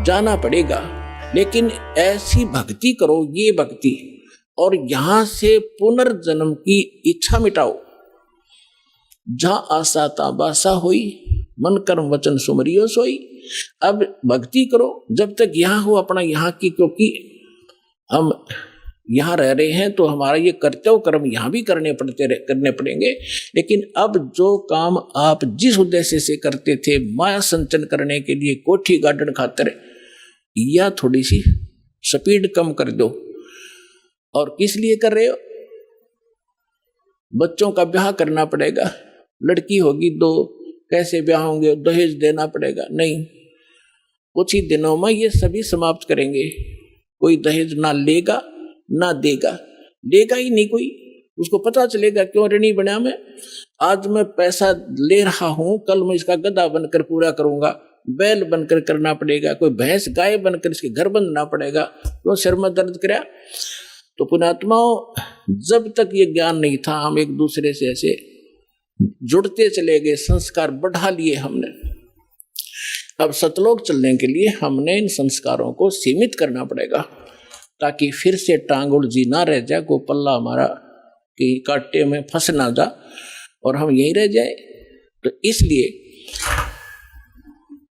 जाना पड़ेगा, लेकिन ऐसी भक्ति करो, ये भक्ति, और यहां से पुनर्जन्म की इच्छा मिटाओ। जहां आशा ता बासा होई, मन कर्म वचन सुमरियो सोई। अब भक्ति करो जब तक यहाँ हो अपना यहाँ की, क्योंकि हम यहाँ रह रहे हैं तो हमारा ये कर्तव्य कर्म यहाँ भी करने पड़ेंगे। लेकिन अब जो काम आप जिस उद्देश्य से करते थे, माया संचन करने के लिए, कोठी गार्डन खातिर, या थोड़ी सी स्पीड कम कर दो। और किस लिए कर रहे हो? बच्चों का ब्याह करना पड़ेगा, लड़की होगी दो, कैसे ब्याह होंगे, दहेज देना पड़ेगा। नहीं, कुछ ही दिनों में ये सभी समाप्त करेंगे। कोई दहेज ना लेगा ना देगा, लेगा ही नहीं कोई। उसको पता चलेगा क्यों ऋणी बना मैं, आज मैं पैसा ले रहा हूं, कल मैं इसका गधा बनकर पूरा करूंगा, बैल बनकर करना पड़ेगा, कोई भैंस गाय बनकर इसके घर बंधना पड़ेगा, क्यों सिर में दर्द करा। तो पुण्यात्माओं, जब तक ये ज्ञान नहीं था, हम एक दूसरे से ऐसे जुड़ते चले गए, संस्कार बढ़ा लिए हमने। अब सतलोक चलने के लिए हमने इन संस्कारों को सीमित करना पड़ेगा, ताकि फिर से टांग उलझी ना रह जाए, को पल्ला हमारा कि कांटे में फंस ना जा और हम यहीं रह जाए। तो इसलिए,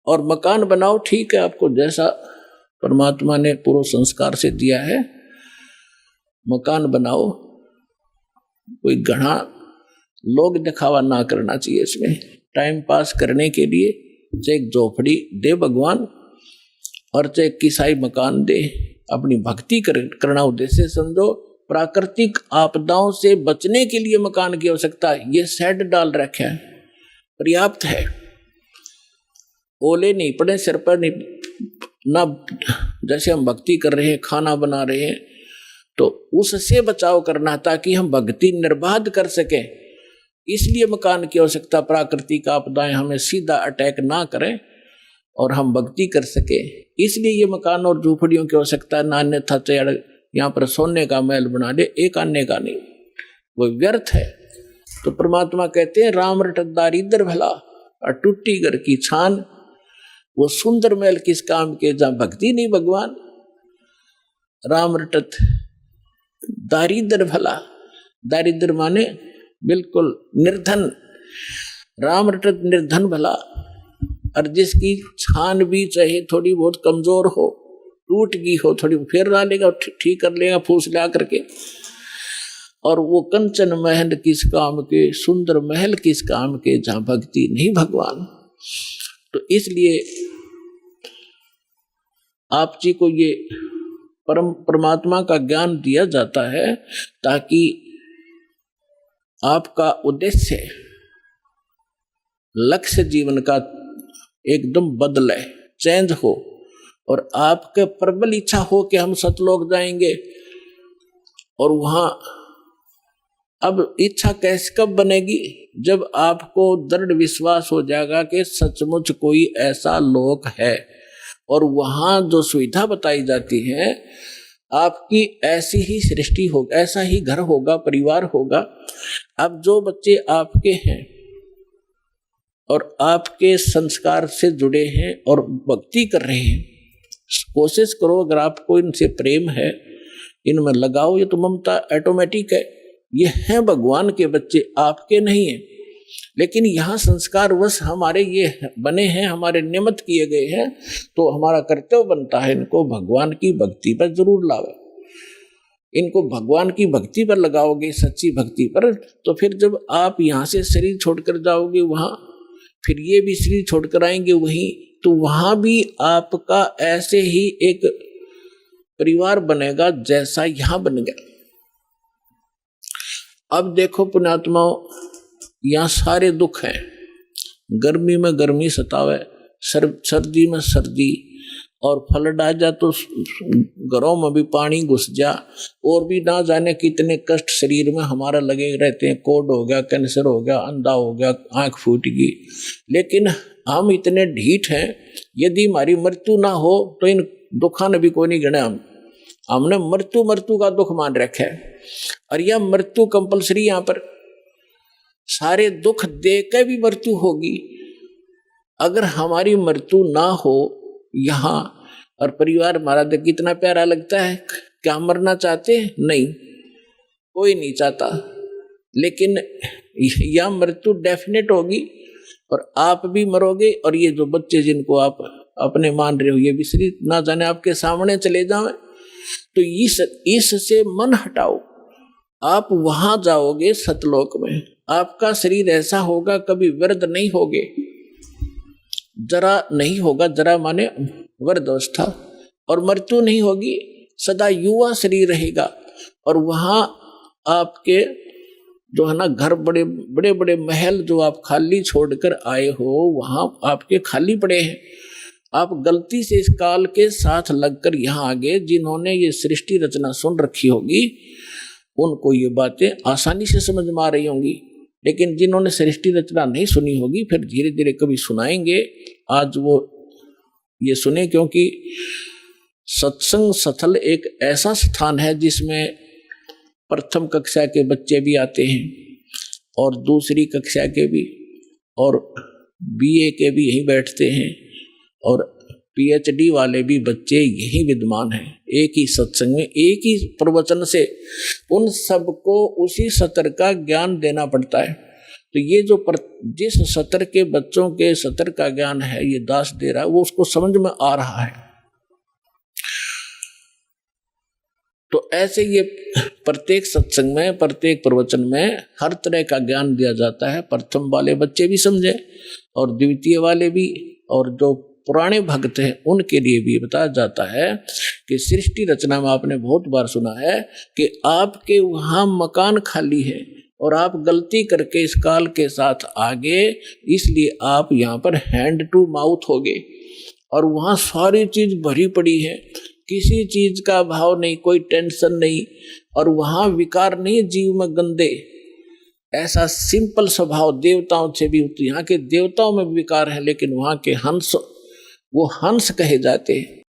और मकान बनाओ, ठीक है, आपको जैसा परमात्मा ने पूर्व संस्कार से दिया है मकान बनाओ, कोई घना लोग दिखावा ना करना चाहिए इसमें। टाइम पास करने के लिए चाहे एक झोपड़ी दे भगवान और चाहे किसाई मकान दे, अपनी भक्ति करना उद्देश्य समझो। प्राकृतिक आपदाओं से बचने के लिए मकान की आवश्यकता है, ये शेड डाल रखे हैं, पर्याप्त है। ओले नहीं पड़े सिर पर, नहीं ना, जैसे हम भक्ति कर रहे हैं, खाना बना रहे हैं, तो उससे बचाव करना ताकि हम भक्ति निर्बाध कर सकें। इसलिए मकान की आवश्यकता, प्राकृतिक आपदाएं हमें सीधा अटैक ना करें और हम भक्ति कर सके, इसलिए ये मकान और झूपड़ियों की आवश्यकता। ना अन्यथा चाहे यहाँ पर सोने का महल बना दे, एक आने का नहीं, वो व्यर्थ है। तो परमात्मा कहते हैं, राम रटत दारिद्र भला और टूटी घर की छान, वो सुंदर महल किस काम के जहाँ भक्ति नहीं भगवान। राम रटत दारिद्र भला, दारिद्र माने बिल्कुल निर्धन, राम रटत निर्धन भला। और जिसकी छान भी चाहे थोड़ी बहुत कमजोर हो, टूट गई हो, थोड़ी फिर डालेगा, ठीक कर लेगा फूस ला करके। और वो कंचन महल किस काम के, सुंदर महल किस काम के जहां भक्ति नहीं भगवान। तो इसलिए आप जी को ये परमात्मा का ज्ञान दिया जाता है ताकि आपका उद्देश्य, लक्ष्य जीवन का एकदम बदले, चेंज हो, और आपके प्रबल इच्छा हो कि हम सतलोक जाएंगे। और वहां अब इच्छा कैसे कब बनेगी, जब आपको दृढ़ विश्वास हो जाएगा कि सचमुच कोई ऐसा लोक है और वहां जो सुविधा बताई जाती है, आपकी ऐसी ही सृष्टि होगी, ऐसा ही घर होगा, परिवार होगा। अब जो बच्चे आपके हैं और आपके संस्कार से जुड़े हैं और भक्ति कर रहे हैं, कोशिश करो, अगर आपको इनसे प्रेम है, इनमें लगाओ। ये तो ममता ऑटोमेटिक है, ये हैं भगवान के बच्चे, आपके नहीं है। लेकिन यहाँ संस्कार वश हमारे ये बने हैं, हमारे निमित्त किए गए हैं, तो हमारा कर्तव्य बनता है इनको भगवान की भक्ति पर जरूर लावे। इनको भगवान की भक्ति पर लगाओगे, सच्ची भक्ति पर, तो फिर जब आप यहाँ से शरीर छोड़कर जाओगे वहां, फिर ये भी शरीर छोड़कर आएंगे वहीं, तो वहां भी आपका ऐसे ही एक परिवार बनेगा जैसा यहां बन गया। अब देखो पुण्यात्माओं, यहाँ सारे दुख हैं। गर्मी में गर्मी सतावे, सर्दी में सर्दी, और फ्लड आ जा तो घरों में भी पानी घुस जा, और भी ना जाने कितने कष्ट शरीर में हमारा लगे रहते हैं। कोड हो गया, कैंसर हो गया, अंधा हो गया, आंख फूट गई। लेकिन हम इतने ढीठ हैं, यदि हमारी मृत्यु ना हो तो इन दुखा ने भी कोई नहीं गिना। हमने मृत्यु का दुख मान रखा है, और यह मृत्यु कंपलसरी, यहाँ पर सारे दुख दे के भी मृत्यु होगी। अगर हमारी मृत्यु ना हो यहाँ, और परिवार हमारा देख कितना प्यारा लगता है। क्या मरना चाहते हैं? नहीं, कोई नहीं चाहता, लेकिन यह मृत्यु डेफिनेट होगी और आप भी मरोगे। और ये जो बच्चे जिनको आप अपने मान रहे हो ये भी शरीर ना जाने आपके सामने चले जाएं, तो इससे मन हटाओ। आप वहां जाओगे सतलोक में, आपका शरीर ऐसा होगा कभी वृद्ध नहीं होगे, जरा नहीं होगा, जरा माने वृद्ध अवस्था, और मृत्यु नहीं होगी, सदा युवा शरीर रहेगा। और वहां आपके जो है ना घर, बड़े बड़े बड़े महल जो आप खाली छोड़कर आए हो वहां आपके खाली पड़े हैं। आप गलती से इस काल के साथ लगकर यहाँ आ गए। जिन्होंने ये सृष्टि रचना सुन रखी होगी उनको ये बातें आसानी से समझ में आ रही होंगी, लेकिन जिन्होंने सृष्टि रचना नहीं सुनी होगी फिर धीरे धीरे कभी सुनाएंगे। आज वो ये सुने, क्योंकि सत्संग स्थल एक ऐसा स्थान है जिसमें प्रथम कक्षा के बच्चे भी आते हैं और दूसरी कक्षा के भी, और बीए के भी यहीं बैठते हैं, और पीएचडी वाले भी बच्चे यही विद्वान हैं। एक ही सत्संग में, एक ही प्रवचन से उन सबको उसी सत्र का ज्ञान देना पड़ता है। तो ये जो जिस सत्र के बच्चों के सत्र का ज्ञान है ये दास दे रहा है, वो उसको समझ में आ रहा है। तो ऐसे ये प्रत्येक सत्संग में, प्रत्येक प्रवचन में हर तरह का ज्ञान दिया जाता है। प्रथम वाले बच्चे भी समझे और द्वितीय वाले भी, और जो पुराने भक्त हैं उनके लिए भी बताया जाता है कि सृष्टि रचना में आपने बहुत बार सुना है कि आपके वहां मकान खाली है और आप गलती करके इस काल के साथ आगे, इसलिए आप यहाँ पर हैंड टू माउथ हो गए। और वहाँ सारी चीज भरी पड़ी है, किसी चीज का भाव नहीं, कोई टेंशन नहीं, और वहाँ विकार नहीं जीव में गंदे। ऐसा सिंपल स्वभाव देवताओं से भी होती है। यहाँ के देवताओं में विकार है, लेकिन वहाँ के हंस, वो हंस कहे जाते हैं।